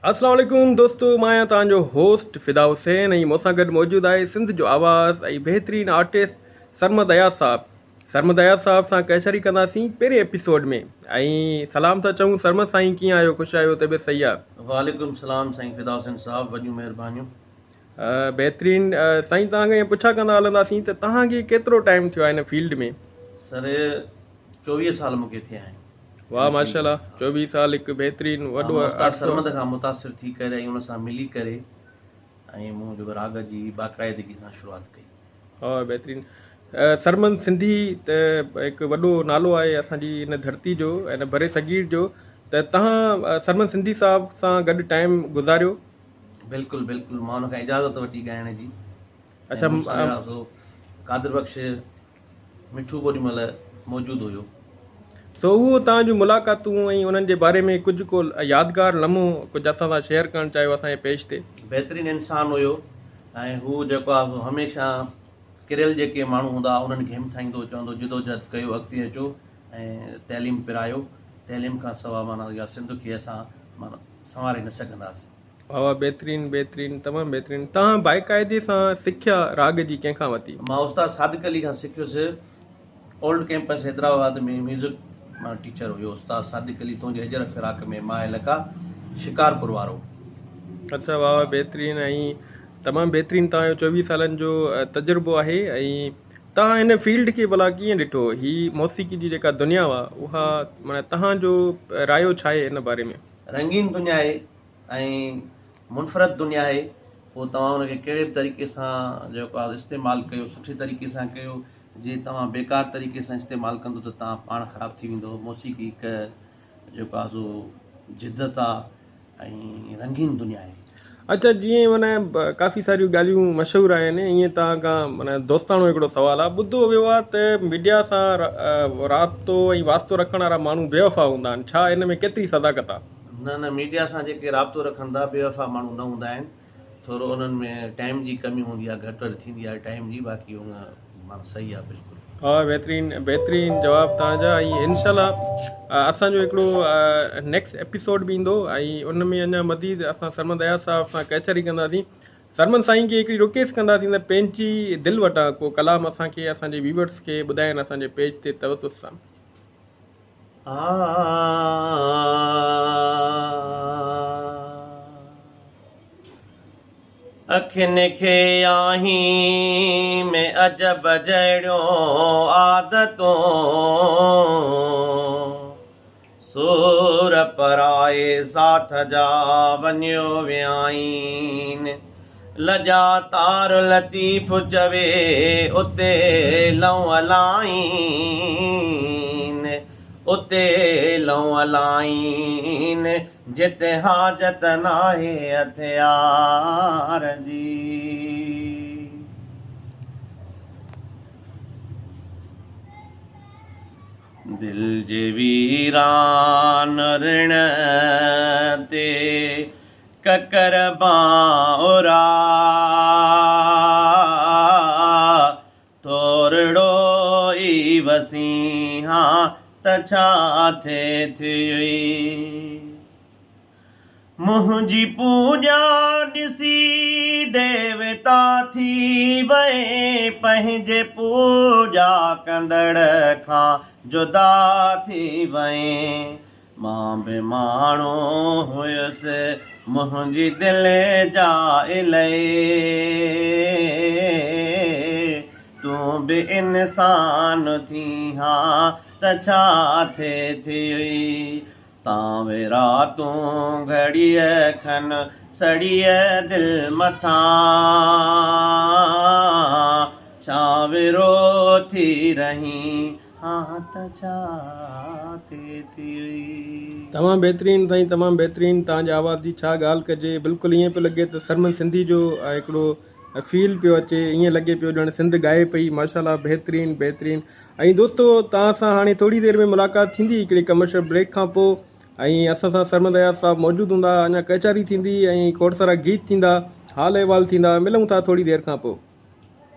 अस्सलाम वालेकुम दोस्तों, मां तव्हांजो होस्ट फिदा हुसैन ऐं मूंसां गॾु मौजूदु आहे सिंध जो आवाज़ ऐं बहितरीनु आर्टिस्ट सरमद अयाज़ साहब। सरमद अयाज़ साहब सां कैशरी कंदासीं पहिरें एपिसोड में। ऐं सलाम था चऊं, सरमद साईं कीअं आहियो? ख़ुशि आहियो? तबियत सही आहे? वालेकुम सलाम साईं फिदा हुसैन साहब, वॾियूं महिरबानियूं। बहितरीनु साईं, तव्हांखे ईअं पुछा कंदा हलंदासीं त तव्हांखे केतिरो टाइम थियो आहे हिन फील्ड में? सर 24 साल मूंखे थिया आहिनि। वाह माशाल्लाह, 24 साल हिकु बहितरीनु वॾो उस्ताद सरमद खां मुतासिर थी करे ऐं उन सां मिली करे ऐं मूं जेको राग जी बाक़ाइदगी सां शुरूआति कई। हा बहितरीनु। सरमद सिंधी त हिकु वॾो नालो आहे असांजी हिन धरती जो, हिन बरे सगीर जो। त तव्हां सरमद सिंधी साहब सां गॾु टाइम गुज़ारियो? बिल्कुलु बिल्कुलु, मां हुन खां इजाज़त वठी ॻाइण जी। अच्छा, कादिर बख़्श मिठू ओॾी महिल मौजूदु हुयो। सो उहो तव्हां जूं मुलाक़ातूं ऐं उन्हनि जे बारे में कुझु को यादगार लम्हो कुझु असां सां शेयर करणु चाहियो असांजे पेज ते? बहितरीनु इंसानु हुयो ऐं हू जेको आहे हमेशह किरियल जेके माण्हू हूंदा उन्हनि खे हिमथाईंदो, चवंदो जिदोजहद कयो, अॻिते अचो ऐं तइलीम पिरायो। तइलीम खां सवाइ माना इहा सिंध खे असां माना संवारे न सघंदासीं। वाह, बहितरीनु बहितरीनु, तमामु बहितरीनु। तव्हां बाक़ाइदे सां सिख्या राग जी कंहिंखां वरिती? मां उस्ताद सादिक अली खां सिखियुसि। ओल्ड कैंपस हैदराबाद में म्यूज़िक मां टीचर हुयो। उस्ताद सादिक अली तुंहिंजे अजर फिराक में मां लका शिकारपुर वारो। अच्छा, वाह बहितरीनु। ऐं तमामु बहितरीनु तव्हांजो 24 सालनि जो तजुर्बो आहे। ऐं तव्हां हिन फील्ड खे भला कीअं ॾिठो? हीअ मौसीक़ी जी जेका दुनिया हुआ उहा माना तव्हांजो रायो छा आहे हिन बारे में? रंगीन दुनिया आहे ऐं मुनफ़रद दुनिया आहे। पोइ तव्हां हुनखे कहिड़े बि तरीक़े सां जेको आहे इस्तेमालु कयो, सुठे तरीक़े सां कयो। जे तव्हां बेकार तरीक़े सां इस्तेमालु कंदो त तव्हां पाण ख़राबु थी वेंदो। मौसीक़ी हिकु जेको आहे सो जिदत आहे ऐं रंगीन दुनिया आहे। अच्छा, जीअं माना काफ़ी सारियूं ॻाल्हियूं मशहूरु आहिनि। ईअं तव्हां खां माना दोस्ताणो हिकिड़ो सुवालु आहे। ॿुधो वियो आहे त मीडिया सां राब्तो ऐं वास्तो रखण वारा माण्हू बेवफ़ा हूंदा आहिनि। छा हिन में केतिरी सदाकत आहे? न, मीडिया सां जेके राब्तो रखनि था बेवफ़ा माण्हू न हूंदा आहिनि। थोरो उन्हनि में टाइम जी कमी हूंदी आहे, घटि वधि थींदी आहे टाइम जी। बाक़ी उन माना सही आहे बिल्कुलु। हा, बहितरीनु बहितरीनु जवाबु तव्हांजा। ऐं इनशाला असांजो हिकिड़ो नेक्स्ट एपिसोड बि ईंदो ऐं उन में अञा मज़ीद असां सरमद अयाज़ साहब सां कैचरी कंदासीं। सरमद साईं खे हिकिड़ी रिक्वेस्ट कंदासीं त पंहिंजी दिलि वटां को कलाम असांखे असांजे व्यूवर्स खे ॿुधाइनि असांजे पेज ते तवसुस सां। अखियुनि खे आहीं में अजब जहिड़ियूं आदतूं, सूर पराए साथ जा वञियो वियाइन। लॼा तार लतीफ़ चवे उते लऊं अलाइन, उते लऊं अलाइन जिते हाजत नाहे हथियार जी। दिल जे वीरान ऋण ते ककर बाउरा, थोरड़ो ई वसीहा त छा थिए थी। मुंहिंजी पूॼा ॾिसी देवता थी वए, पंहिंजे पूॼा कंदड़ खां जुदा थी वए। मां बि माण्हू हुयुसि, मुंहिंजी दिलि जा इलही, तूं बि इंसान थी हा त छा थिए थी। सावे रातूं घड़ीअ खन सड़ीअ दिलि मथां, छा विरो थी रही हा त छा थिए थी। तमामु बहितरीनु साईं, तमामु बहितरीनु। तव्हांजे आवाज़ जी छा ॻाल्हि कजे। बिल्कुलु ईअं पियो लॻे त सरमद सिंधी जो हिकिड़ो फील पियो अचे। ईअं लॻे पियो ॼण सिंध ॻाए पई। माशाल्लाह, बहितरीनु बहितरीनु। ऐं दोस्तो, तव्हां सां हाणे थोरी देरि में मुलाक़ात थींदी हिकिड़े कमर्शियल ब्रेक खां पोइ। ऐं असां सां सरमद अयाज़ साहब मौजूदु हूंदा, अञा कचहरी थींदी ऐं खोड़ सारा गीत थींदा, हाल अहिवाल थींदा। मिलूं था थोरी देरि खां पोइ।